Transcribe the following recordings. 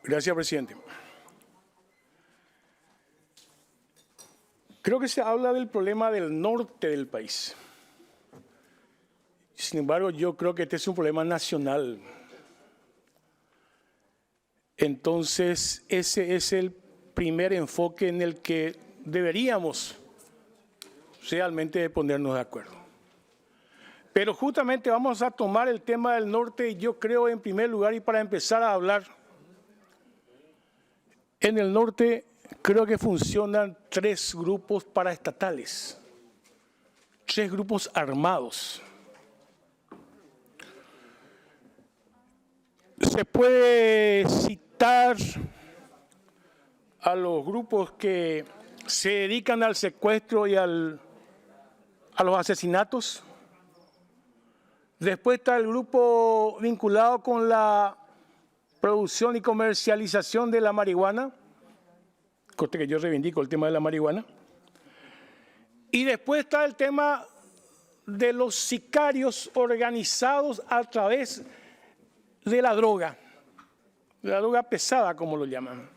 Gracias, presidente. Creo que se habla del problema del norte del país. Sin embargo, yo creo que este es un problema nacional. Entonces, ese es el primer enfoque en el que deberíamos realmente ponernos de acuerdo. Pero justamente vamos a tomar el tema del norte y yo creo en primer lugar, y para empezar a hablar, en el norte creo que funcionan 3 grupos paraestatales, 3 grupos armados. Se puede citar a los grupos que se dedican al secuestro y a los asesinatos. Después está el grupo vinculado con la producción y comercialización de la marihuana, cosa que yo reivindico el tema de la marihuana. Y después está el tema de los sicarios organizados a través de la droga pesada, como lo llaman.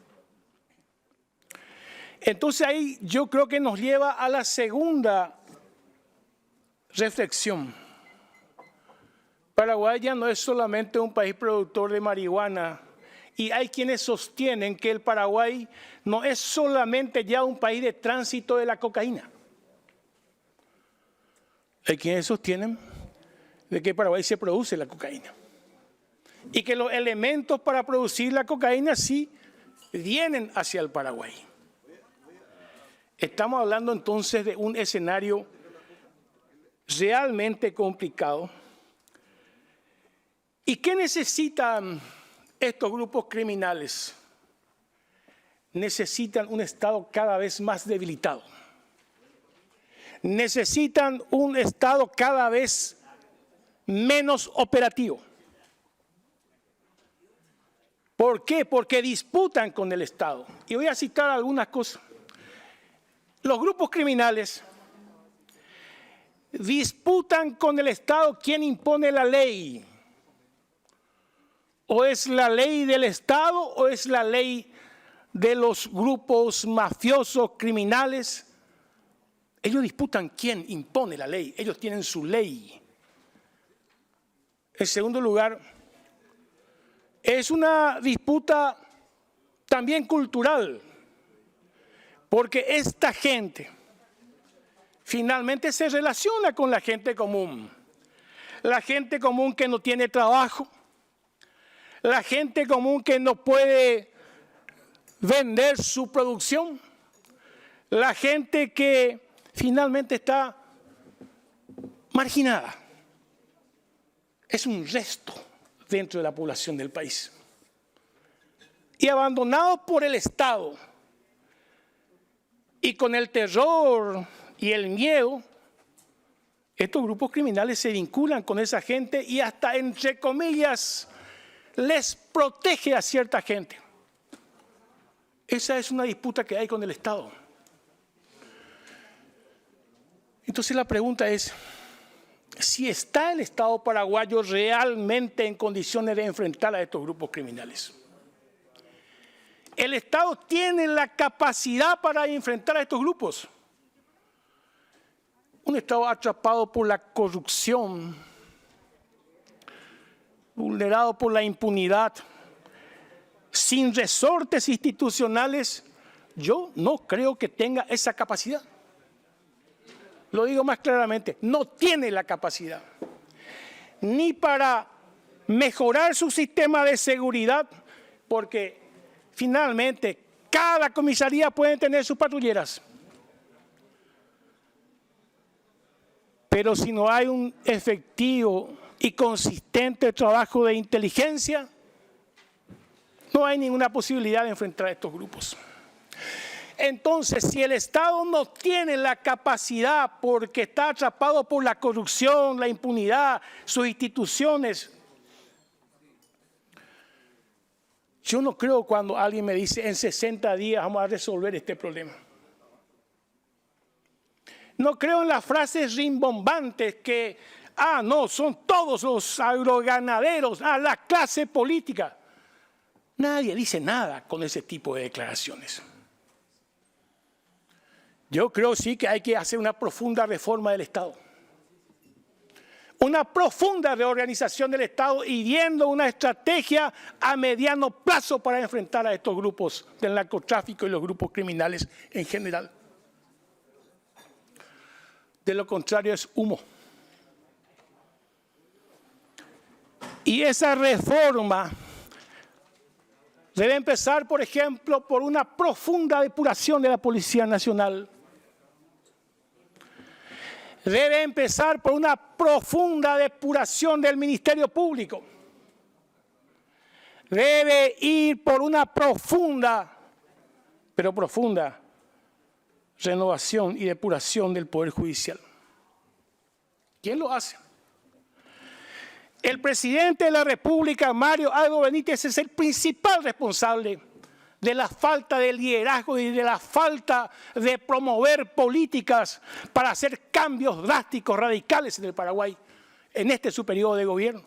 Entonces ahí yo creo que nos lleva a la segunda reflexión. Paraguay ya no es solamente un país productor de marihuana, y hay quienes sostienen que el Paraguay no es solamente ya un país de tránsito de la cocaína. Hay quienes sostienen de que en Paraguay se produce la cocaína y que los elementos para producir la cocaína sí vienen hacia el Paraguay. Estamos hablando entonces de un escenario realmente complicado. ¿Y qué necesitan estos grupos criminales? Necesitan un Estado cada vez más debilitado. Necesitan un Estado cada vez menos operativo. ¿Por qué? Porque disputan con el Estado. Y voy a citar algunas cosas. Los grupos criminales disputan con el Estado quién impone la ley. ¿O es la ley del Estado o es la ley de los grupos mafiosos, criminales? Ellos disputan quién impone la ley. Ellos tienen su ley. En segundo lugar, es una disputa también cultural, porque esta gente finalmente se relaciona con la gente común. La gente común que no tiene trabajo, la gente común que no puede vender su producción, la gente que finalmente está marginada. Es un resto dentro de la población del país. Y abandonados por el Estado y con el terror y el miedo, estos grupos criminales se vinculan con esa gente y hasta, entre comillas, les protege a cierta gente. Esa es una disputa que hay con el Estado. Entonces la pregunta es, si está el Estado paraguayo realmente en condiciones de enfrentar a estos grupos criminales. ¿El Estado tiene la capacidad para enfrentar a estos grupos? Un Estado atrapado por la corrupción, vulnerado por la impunidad, sin resortes institucionales, yo no creo que tenga esa capacidad. Lo digo más claramente, no tiene la capacidad ni para mejorar su sistema de seguridad, porque finalmente cada comisaría puede tener sus patrulleras. Pero si no hay un efectivo y consistente trabajo de inteligencia, no hay ninguna posibilidad de enfrentar a estos grupos. Entonces, si el Estado no tiene la capacidad porque está atrapado por la corrupción, la impunidad, sus instituciones, yo no creo cuando alguien me dice en 60 días vamos a resolver este problema. No creo en las frases rimbombantes que, no, son todos los agroganaderos, la clase política. Nadie dice nada con ese tipo de declaraciones. Yo creo sí que hay que hacer una profunda reforma del Estado. Una profunda reorganización del Estado y viendo una estrategia a mediano plazo para enfrentar a estos grupos del narcotráfico y los grupos criminales en general. De lo contrario es humo. Y esa reforma debe empezar, por ejemplo, por una profunda depuración de la Policía Nacional. Debe empezar por una profunda depuración del Ministerio Público. Debe ir por una profunda, pero profunda, renovación y depuración del Poder Judicial. ¿Quién lo hace? El presidente de la República, Mario Abdo Benítez, es el principal responsable de la falta de liderazgo y de la falta de promover políticas para hacer cambios drásticos, radicales en el Paraguay, en este su periodo de gobierno.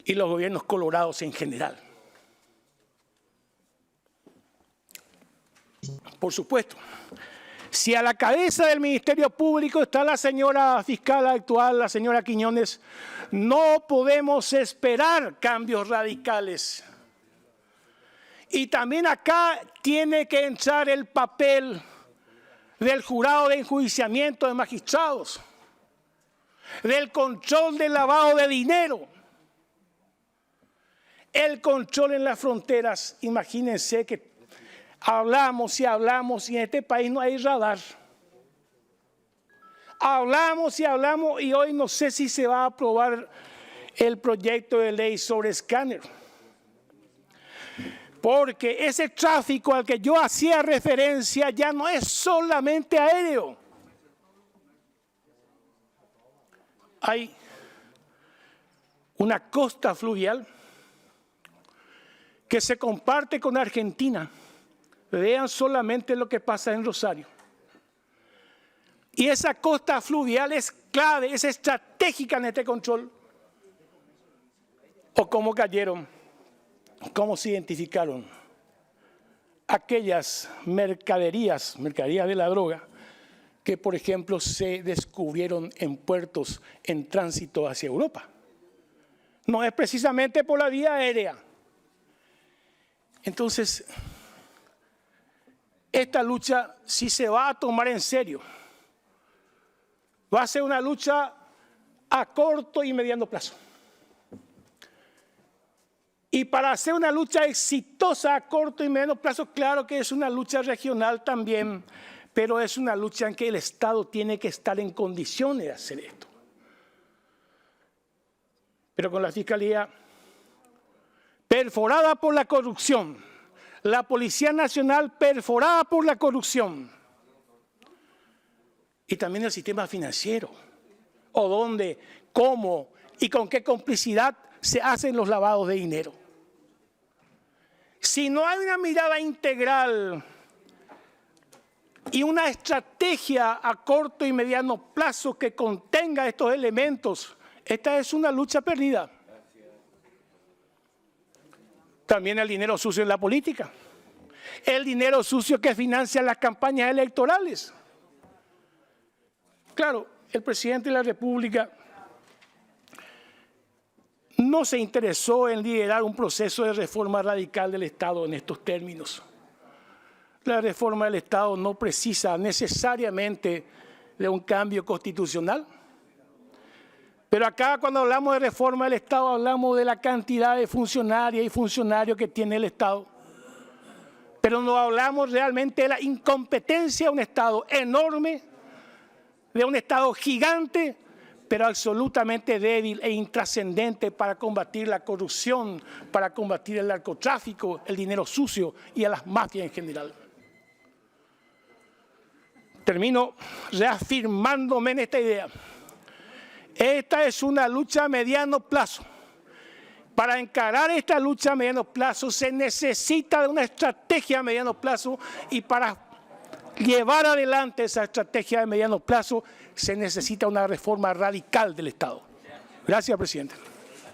Y los gobiernos colorados en general. Por supuesto, si a la cabeza del Ministerio Público está la señora fiscal actual, la señora Quiñones, no podemos esperar cambios radicales. Y también acá tiene que entrar el papel del jurado de enjuiciamiento de magistrados, del control del lavado de dinero, el control en las fronteras. Imagínense que hablamos y en este país no hay radar. Hablamos y hoy no sé si se va a aprobar el proyecto de ley sobre escáner. Porque ese tráfico al que yo hacía referencia ya no es solamente aéreo. Hay una costa fluvial que se comparte con Argentina. Vean solamente lo que pasa en Rosario. Y esa costa fluvial es clave, es estratégica en este control. O cómo cayeron, cómo se identificaron aquellas mercaderías de la droga que, por ejemplo, se descubrieron en puertos en tránsito hacia Europa. No es precisamente por la vía aérea. Entonces, esta lucha, si se va a tomar en serio, va a ser una lucha a corto y mediano plazo. Y para hacer una lucha exitosa a corto y mediano plazo, claro que es una lucha regional también, pero es una lucha en que el Estado tiene que estar en condiciones de hacer esto. Pero con la Fiscalía perforada por la corrupción, la Policía Nacional perforada por la corrupción y también el sistema financiero, o dónde, cómo y con qué complicidad se hacen los lavados de dinero. Si no hay una mirada integral y una estrategia a corto y mediano plazo que contenga estos elementos, esta es una lucha perdida. También el dinero sucio en la política, el dinero sucio que financia las campañas electorales. Claro, el presidente de la República no se interesó en liderar un proceso de reforma radical del Estado en estos términos. La reforma del Estado no precisa necesariamente de un cambio constitucional. Pero acá cuando hablamos de reforma del Estado hablamos de la cantidad de funcionarias y funcionarios que tiene el Estado. Pero no hablamos realmente de la incompetencia de un Estado enorme, de un Estado gigante, pero absolutamente débil e intrascendente para combatir la corrupción, para combatir el narcotráfico, el dinero sucio y a las mafias en general. Termino reafirmándome en esta idea. Esta es una lucha a mediano plazo. Para encarar esta lucha a mediano plazo se necesita de una estrategia a mediano plazo y para llevar adelante esa estrategia de mediano plazo se necesita una reforma radical del Estado. Gracias, presidente.